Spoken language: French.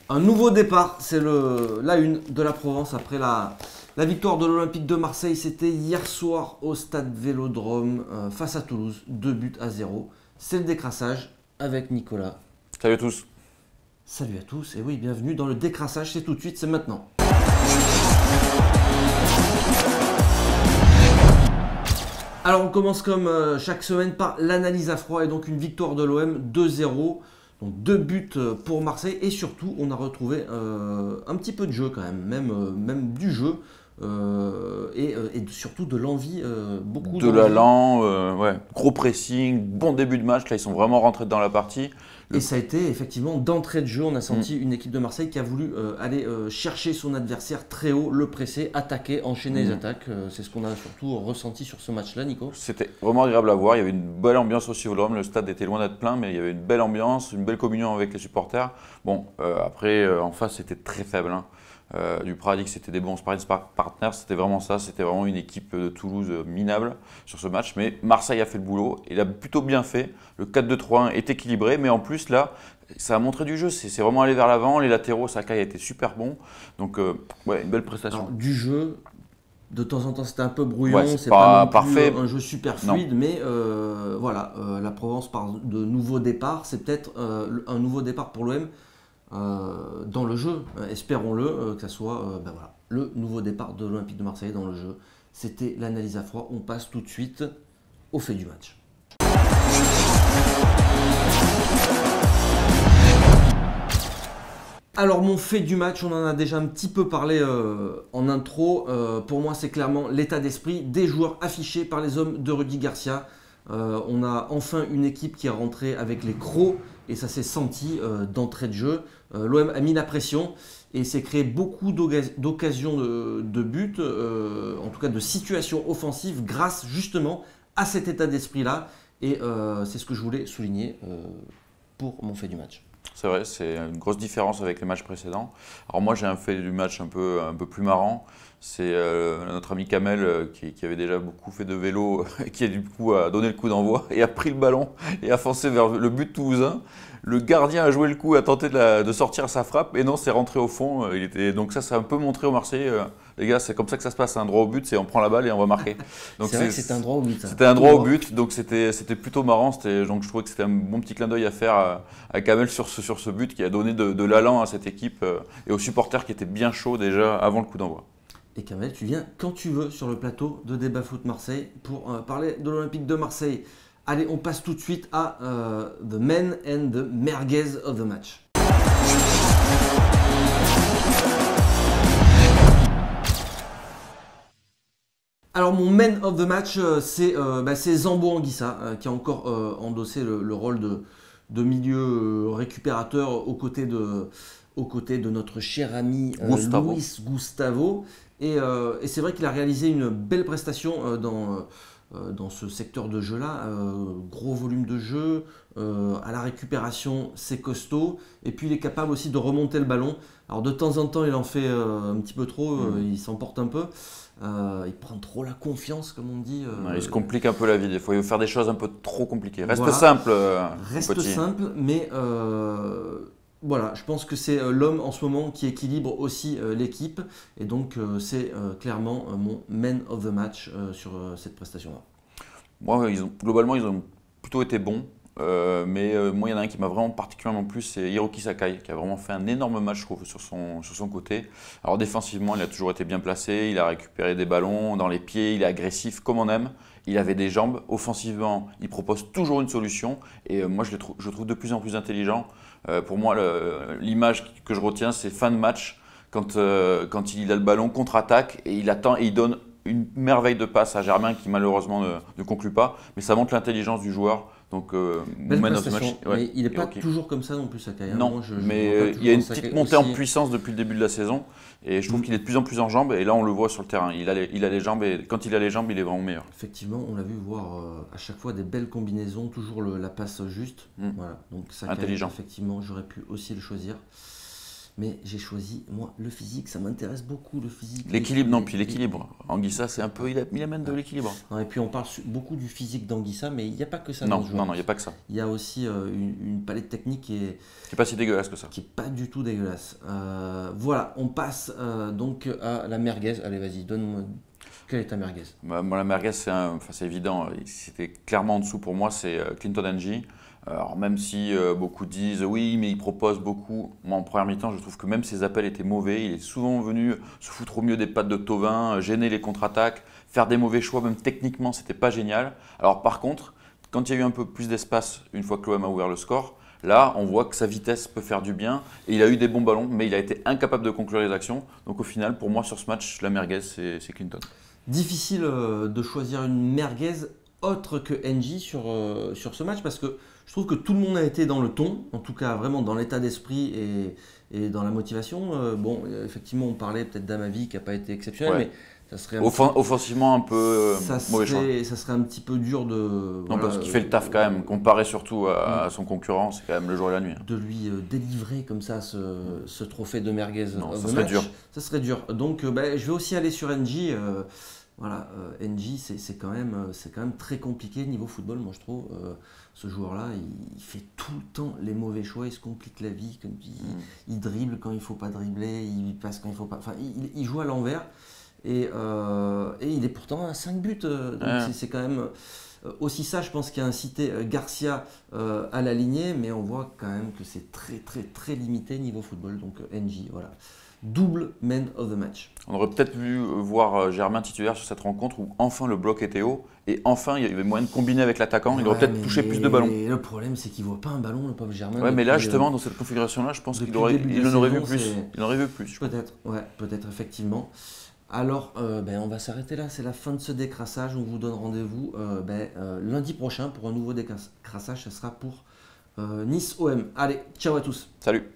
Un nouveau départ, c'est la une de la Provence après la victoire de l'Olympique de Marseille. C'était hier soir au stade Vélodrome face à Toulouse, 2 buts à 0. C'est le décrassage avec Nicolas. Salut à tous. Salut à tous et oui, bienvenue dans le décrassage, c'est tout de suite, c'est maintenant. Alors on commence comme chaque semaine par l'analyse à froid et donc une victoire de l'OM 2-0. Donc 2 buts pour Marseille et surtout on a retrouvé un petit peu de jeu quand même du jeu et surtout de l'envie, beaucoup De d'envie. l'allant, ouais. Gros pressing, bon début de match. Là, ils sont vraiment rentrés dans la partie. Et ça a été effectivement d'entrée de jeu, on a senti une équipe de Marseille qui a voulu aller chercher son adversaire très haut, le presser, attaquer, enchaîner les attaques. C'est ce qu'on a surtout ressenti sur ce match-là, Nico. C'était vraiment agréable à voir. Il y avait une belle ambiance aussi au Vélodrome. Le stade était loin d'être plein, mais il y avait une belle ambiance, une belle communion avec les supporters. Bon, après, en face, c'était très faible, hein. Duprat a dit que c'était des bons sparring partners, c'était vraiment ça, c'était vraiment une équipe de Toulouse minable sur ce match, mais Marseille a fait le boulot, il a plutôt bien fait, le 4-2-3-1 est équilibré, mais en plus là, ça a montré du jeu, c'est vraiment aller vers l'avant, les latéraux, Sakai a été super bon, donc ouais, une belle prestation. Alors, du jeu, de temps en temps c'était un peu brouillon, Ouais, c'est pas non plus parfait. un jeu super Non. fluide, mais voilà, la Provence parle de nouveau départ, c'est peut-être un nouveau départ pour l'OM. Dans le jeu, espérons-le, que ça soit voilà, le nouveau départ de l'Olympique de Marseille dans le jeu. C'était l'analyse à froid, on passe tout de suite au fait du match. Alors mon fait du match, on en a déjà un petit peu parlé en intro. Pour moi c'est clairement l'état d'esprit des joueurs affichés par les hommes de Rudy Garcia. On a enfin une équipe qui est rentrée avec les crocs et ça s'est senti d'entrée de jeu. L'OM a mis la pression et s'est créé beaucoup d'occasions de buts, en tout cas de situations offensives grâce justement à cet état d'esprit-là. Et c'est ce que je voulais souligner pour mon fait du match. C'est vrai, c'est une grosse différence avec les matchs précédents. Alors moi j'ai un fait du match un peu plus marrant. C'est notre ami Kamel qui avait déjà beaucoup fait de vélo, qui a du coup a donné le coup d'envoi et a pris le ballon et a foncé vers le but toulousain. Le gardien a joué le coup, a tenté de sortir sa frappe et non, c'est rentré au fond. Donc ça a un peu montré aux Marseillais, les gars, c'est comme ça que ça se passe, un droit au but, c'est on prend la balle et on va marquer. Donc c'est vrai que c'était un droit au but. C'était un droit au but, donc c'était plutôt marrant. Donc je trouvais que c'était un bon petit clin d'œil à faire à Kamel sur ce but qui a donné de l'allant à cette équipe et aux supporters qui étaient bien chauds déjà avant le coup d'envoi. Et Kamel, tu viens quand tu veux sur le plateau de Débat Foot Marseille pour parler de l'Olympique de Marseille. Allez, on passe tout de suite à The Man and the Merguez of the Match. Alors mon Man of the Match, c'est Zambo Anguissa qui a encore endossé le rôle de milieu récupérateur aux côtés de notre cher ami Luis Gustavo. Et c'est vrai qu'il a réalisé une belle prestation dans ce secteur de jeu-là. Gros volume de jeu, à la récupération, c'est costaud. Et puis il est capable aussi de remonter le ballon. Alors de temps en temps, il en fait un petit peu trop, il s'emporte un peu. Il prend trop la confiance, comme on dit. Il se complique un peu la vie des fois. Il veut faire des choses un peu trop compliquées. Reste Voilà. simple, Reste petit. simple, mais voilà, je pense que c'est l'homme en ce moment qui équilibre aussi l'équipe. Et donc, c'est clairement mon man of the match sur cette prestation-là. Moi, globalement, ils ont plutôt été bons. Moi, il y en a un qui m'a vraiment particulièrement plu, c'est Hiroki Sakai, qui a vraiment fait un énorme match, je trouve, sur son côté. Alors défensivement, il a toujours été bien placé, il a récupéré des ballons dans les pieds, il est agressif comme on aime, il avait des jambes. Offensivement, il propose toujours une solution, et moi, je le trouve de plus en plus intelligent. Pour moi, l'image que je retiens, c'est fin de match, quand il a le ballon, contre-attaque, et il attend et il donne une merveille de passe à Germain qui malheureusement ne conclut pas, mais ça montre l'intelligence du joueur. Donc, man of the match. Mais il n'est pas toujours comme ça non plus, Sakai. Non, mais il y a une petite montée en puissance depuis le début de la saison et je trouve qu'il est de plus en plus en jambes et là on le voit sur le terrain. Il a les jambes et quand il a les jambes, il est vraiment meilleur. Effectivement, on l'a vu voir à chaque fois des belles combinaisons, toujours la passe juste. Voilà. Donc Sakai, intelligent. Effectivement, j'aurais pu aussi le choisir. Mais j'ai choisi, moi, le physique, ça m'intéresse beaucoup, le physique. L'équilibre, non, puis l'équilibre. Anguissa, c'est un peu, il amène de l'équilibre. Et puis on parle beaucoup du physique d'Anguissa, mais il n'y a pas que ça Non, dans ce joueur. non, il n'y a pas que ça. Il y a aussi une palette technique qui est pas si dégueulasse que ça. Qui est pas du tout dégueulasse. Voilà, on passe donc à la merguez. Allez, vas-y, donne-moi. Quelle est ta merguez? Moi, la merguez, c'est évident. C'était clairement en dessous pour moi, c'est Clinton NG. Alors même si beaucoup disent oui, mais il propose beaucoup. Moi, en première mi-temps, je trouve que même ses appels étaient mauvais. Il est souvent venu se foutre au mieux des pattes de Thauvin, gêner les contre-attaques, faire des mauvais choix. Même techniquement, c'était pas génial. Alors par contre, quand il y a eu un peu plus d'espace, une fois que l'OM a ouvert le score, là, on voit que sa vitesse peut faire du bien. Et il a eu des bons ballons, mais il a été incapable de conclure les actions. Donc au final, pour moi, sur ce match, la merguez, c'est Clinton. Difficile de choisir une merguez autre que NJ sur ce match parce que je trouve que tout le monde a été dans le ton, en tout cas vraiment dans l'état d'esprit et dans la motivation. Bon, effectivement, on parlait peut-être d'Amavi qui n'a pas été exceptionnel, mais ça serait offensivement un peu mauvais choix. Ça serait un petit peu dur de. Non, voilà, parce qu'il fait le taf quand même, comparé surtout à son concurrent, c'est quand même le jour et la nuit. De lui délivrer comme ça ce trophée de merguez. Non, ça serait dur. Ça serait dur. Donc je vais aussi aller sur NJ. Voilà, NJ, c'est quand même très compliqué niveau football, moi je trouve. Ce joueur-là, il fait tout le temps les mauvais choix, il se complique la vie, il dribble quand il ne faut pas dribbler, il passe quand il ne faut pas. Enfin, il joue à l'envers et il est pourtant à 5 buts. Donc c'est quand même. Aussi ça, je pense qu'il a incité Garcia à l'aligner, mais on voit quand même que c'est très très très limité niveau football. Donc NJ, voilà. Double man of the match. On aurait peut-être vu voir Germain titulaire sur cette rencontre où enfin le bloc était haut et enfin il y avait moyen de combiner avec l'attaquant. Il aurait peut-être touché plus de ballons. Et le problème, c'est qu'il ne voit pas un ballon, le pauvre Germain. Ouais, mais là justement, dans cette configuration-là, je pense qu'il en aurait vu plus. Il en aurait vu plus. Peut-être, peut-être effectivement. Alors, on va s'arrêter là. C'est la fin de ce décrassage. On vous donne rendez-vous lundi prochain pour un nouveau décrassage. Ce sera pour Nice OM. Allez, ciao à tous. Salut.